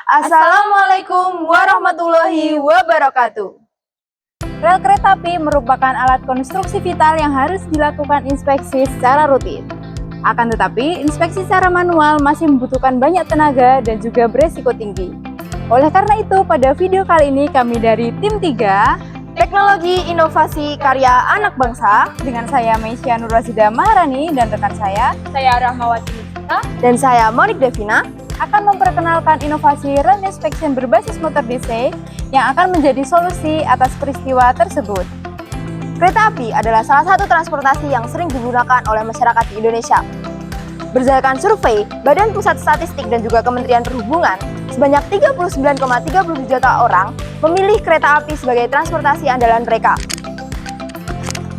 Assalamualaikum warahmatullahi wabarakatuh. Rel kereta api merupakan alat konstruksi vital yang harus dilakukan inspeksi secara rutin. Akan tetapi, inspeksi secara manual masih membutuhkan banyak tenaga dan juga beresiko tinggi. Oleh karena itu, pada video kali ini kami dari tim 3 Teknologi Inovasi Karya Anak Bangsa dengan saya Meisya Nurrazida Maharani dan rekan saya Rahmawati Nisa, dan saya Monik Devina akan memperkenalkan inovasi rail inspection berbasis motor DC yang akan menjadi solusi atas peristiwa tersebut. Kereta api adalah salah satu transportasi yang sering digunakan oleh masyarakat di Indonesia. Berdasarkan survei Badan Pusat Statistik dan juga Kementerian Perhubungan, sebanyak 39,37 juta orang memilih kereta api sebagai transportasi andalan mereka.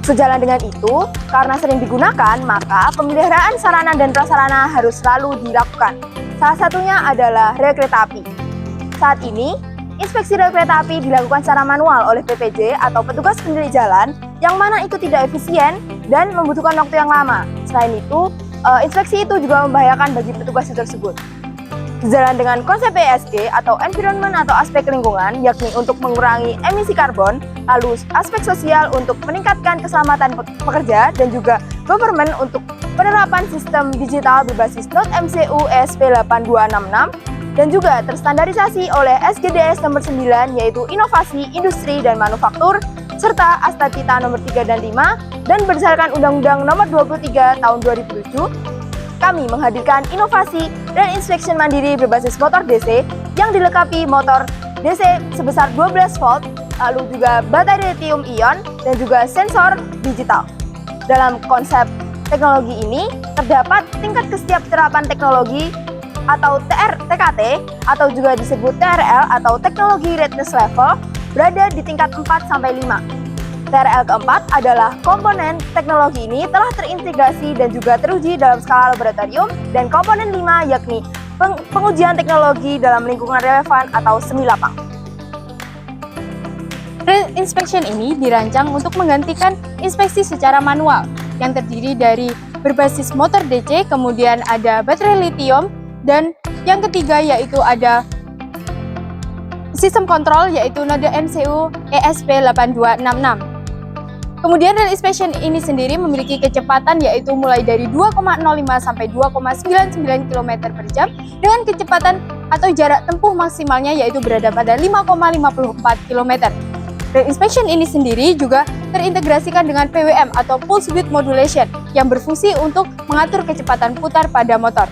Sejalan dengan itu, karena sering digunakan, maka pemeliharaan sarana dan prasarana harus selalu dilakukan. Salah satunya adalah rel kereta api. Saat ini, inspeksi rel kereta api dilakukan secara manual oleh PPJ atau petugas pemilik jalan, yang mana itu tidak efisien dan membutuhkan waktu yang lama. Selain itu, inspeksi itu juga membahayakan bagi petugas tersebut. Sejalan dengan konsep ESG atau environment atau aspek lingkungan, yakni untuk mengurangi emisi karbon, lalu aspek sosial untuk meningkatkan keselamatan pekerja, dan juga government untuk penerapan sistem digital berbasis Node MCU ESP8266, dan juga terstandarisasi oleh SGDS nomor 9, yaitu Inovasi, Industri, dan Manufaktur, serta Astatita nomor 3 dan 5, dan berdasarkan Undang-Undang nomor 23 tahun 2007, kami menghadirkan inovasi dan inspection mandiri berbasis motor DC yang dilengkapi motor DC sebesar 12 volt, lalu juga baterai lithium ion, dan juga sensor digital. Dalam konsep teknologi ini, terdapat tingkat kesiapterapan teknologi atau TKT atau juga disebut TRL atau Technology Readiness Level berada di tingkat 4-5. TRL keempat adalah komponen teknologi ini telah terintegrasi dan juga teruji dalam skala laboratorium, dan komponen 5 yakni pengujian teknologi dalam lingkungan relevan atau semi lapang. Rail inspection ini dirancang untuk menggantikan inspeksi secara manual yang terdiri dari berbasis motor DC, kemudian ada baterai lithium, dan yang ketiga yaitu ada sistem kontrol yaitu Node MCU ESP8266. Kemudian rail inspection ini sendiri memiliki kecepatan yaitu mulai dari 2,05 sampai 2,99 km per jam dengan kecepatan atau jarak tempuh maksimalnya yaitu berada pada 5,54 km. Rail inspection ini sendiri juga terintegrasikan dengan PWM atau Pulse Width Modulation yang berfungsi untuk mengatur kecepatan putar pada motor.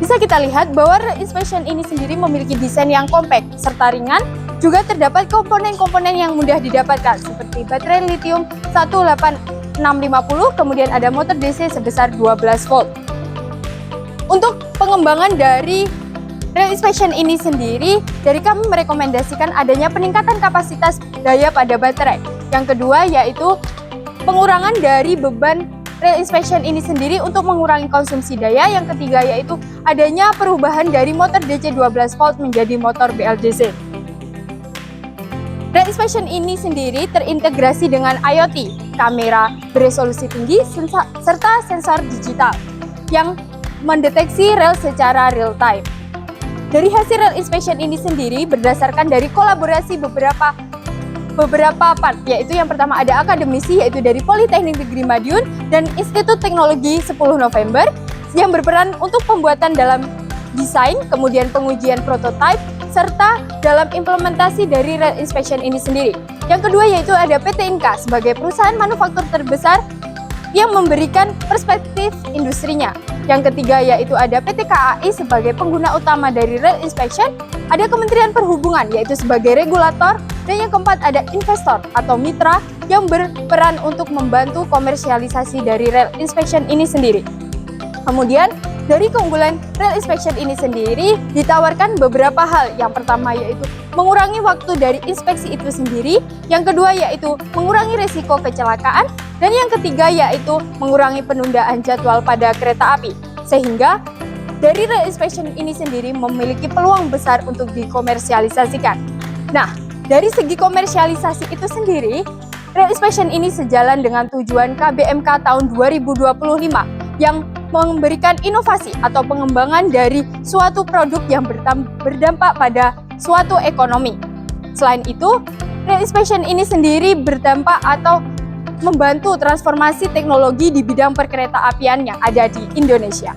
Bisa kita lihat bahwa rail inspection ini sendiri memiliki desain yang kompak serta ringan. Juga terdapat komponen-komponen yang mudah didapatkan seperti baterai lithium 18650, kemudian ada motor DC sebesar 12 volt. Untuk pengembangan dari rail inspection ini sendiri, dari kami merekomendasikan adanya peningkatan kapasitas daya pada baterai. Yang kedua yaitu pengurangan dari beban rail inspection ini sendiri untuk mengurangi konsumsi daya. Yang ketiga yaitu adanya perubahan dari motor DC 12 volt menjadi motor BLDC. Rail inspection ini sendiri terintegrasi dengan IoT, kamera beresolusi tinggi, serta sensor digital yang mendeteksi rel secara real time. Dari hasil rail inspection ini sendiri berdasarkan dari kolaborasi beberapa part, yaitu yang pertama ada akademisi yaitu dari Politeknik Negeri Madiun dan Institut Teknologi 10 November yang berperan untuk pembuatan dalam desain, kemudian pengujian prototipe, serta dalam implementasi dari rail inspection ini sendiri. Yang kedua yaitu ada PT Inka sebagai perusahaan manufaktur terbesar yang memberikan perspektif industrinya. Yang ketiga yaitu ada PT KAI sebagai pengguna utama dari rail inspection, ada Kementerian Perhubungan yaitu sebagai regulator, dan yang keempat ada investor atau mitra yang berperan untuk membantu komersialisasi dari rail inspection ini sendiri. Kemudian dari keunggulan rail inspection ini sendiri ditawarkan beberapa hal. Yang pertama yaitu mengurangi waktu dari inspeksi itu sendiri, yang kedua yaitu mengurangi risiko kecelakaan, dan yang ketiga yaitu mengurangi penundaan jadwal pada kereta api. Sehingga dari rail inspection ini sendiri memiliki peluang besar untuk dikomersialisasikan. Nah, dari segi komersialisasi itu sendiri, rail inspection ini sejalan dengan tujuan KBMK tahun 2025 yang memberikan inovasi atau pengembangan dari suatu produk yang berdampak pada suatu ekonomi. Selain itu, Rail Inspection ini sendiri berdampak atau membantu transformasi teknologi di bidang perkereta-apian yang ada di Indonesia.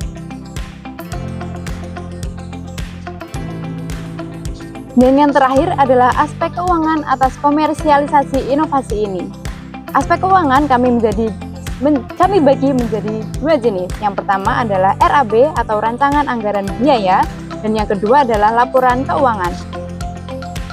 Dan yang terakhir adalah aspek keuangan atas komersialisasi inovasi ini. Aspek keuangan kami bagi menjadi dua jenis. Yang pertama adalah RAB atau Rancangan Anggaran Biaya, dan yang kedua adalah laporan keuangan.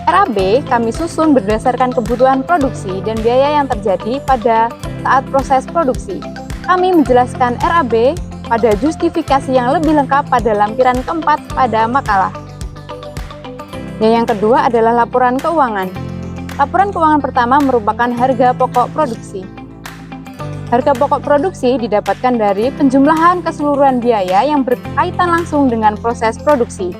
RAB kami susun berdasarkan kebutuhan produksi dan biaya yang terjadi pada saat proses produksi. Kami menjelaskan RAB pada justifikasi yang lebih lengkap pada lampiran keempat pada makalah. Dan yang kedua adalah laporan keuangan. Laporan keuangan pertama merupakan harga pokok produksi. Harga pokok produksi didapatkan dari penjumlahan keseluruhan biaya yang berkaitan langsung dengan proses produksi.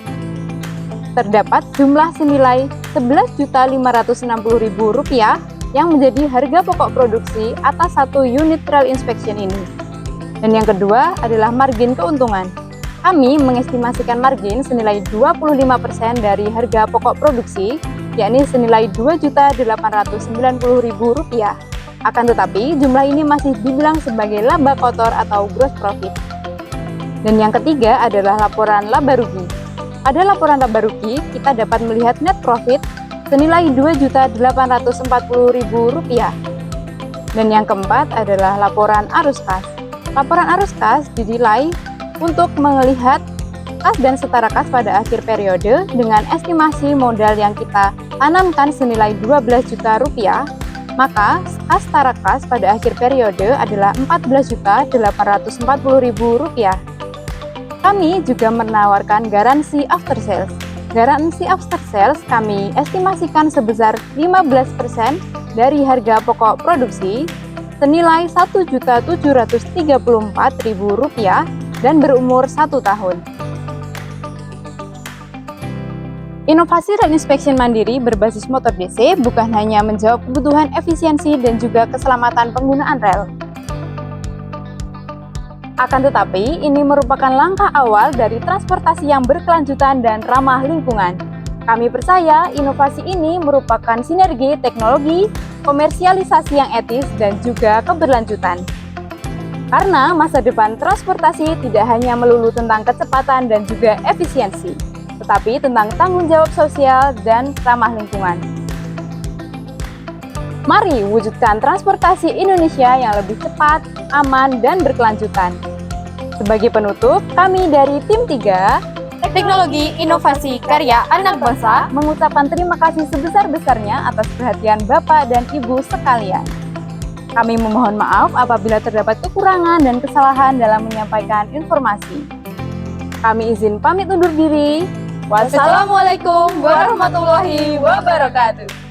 Terdapat jumlah senilai Rp11.560.000 yang menjadi harga pokok produksi atas satu unit Rail Inspection ini. Dan yang kedua adalah margin keuntungan. Kami mengestimasikan margin senilai 25% dari harga pokok produksi, yakni senilai Rp2.890.000. Akan tetapi, jumlah ini masih dibilang sebagai laba kotor atau gross profit. Dan yang ketiga adalah laporan laba rugi. Pada laporan laba rugi, kita dapat melihat net profit senilai Rp2.840.000. Dan yang keempat adalah laporan arus kas. Laporan arus kas dinilai untuk melihat kas dan setara kas pada akhir periode dengan estimasi modal yang kita tanamkan senilai Rp12 juta, maka kas setara kas pada akhir periode adalah Rp14.840.000. Kami juga menawarkan garansi after sales. Garansi after sales kami estimasikan sebesar 15% dari harga pokok produksi senilai Rp1.734.000 dan berumur 1 tahun. Inovasi Rail Inspection Mandiri berbasis motor DC bukan hanya menjawab kebutuhan efisiensi dan juga keselamatan penggunaan rel. Akan tetapi, ini merupakan langkah awal dari transportasi yang berkelanjutan dan ramah lingkungan. Kami percaya inovasi ini merupakan sinergi teknologi, komersialisasi yang etis, dan juga keberlanjutan. Karena masa depan transportasi tidak hanya melulu tentang kecepatan dan juga efisiensi, tetapi tentang tanggung jawab sosial dan ramah lingkungan. Mari wujudkan transportasi Indonesia yang lebih cepat, aman, dan berkelanjutan. Sebagai penutup, kami dari Tim 3, Teknologi Inovasi Karya Anak Bangsa, mengucapkan terima kasih sebesar-besarnya atas perhatian Bapak dan Ibu sekalian. Kami memohon maaf apabila terdapat kekurangan dan kesalahan dalam menyampaikan informasi. Kami izin pamit undur diri. Wassalamualaikum warahmatullahi wabarakatuh.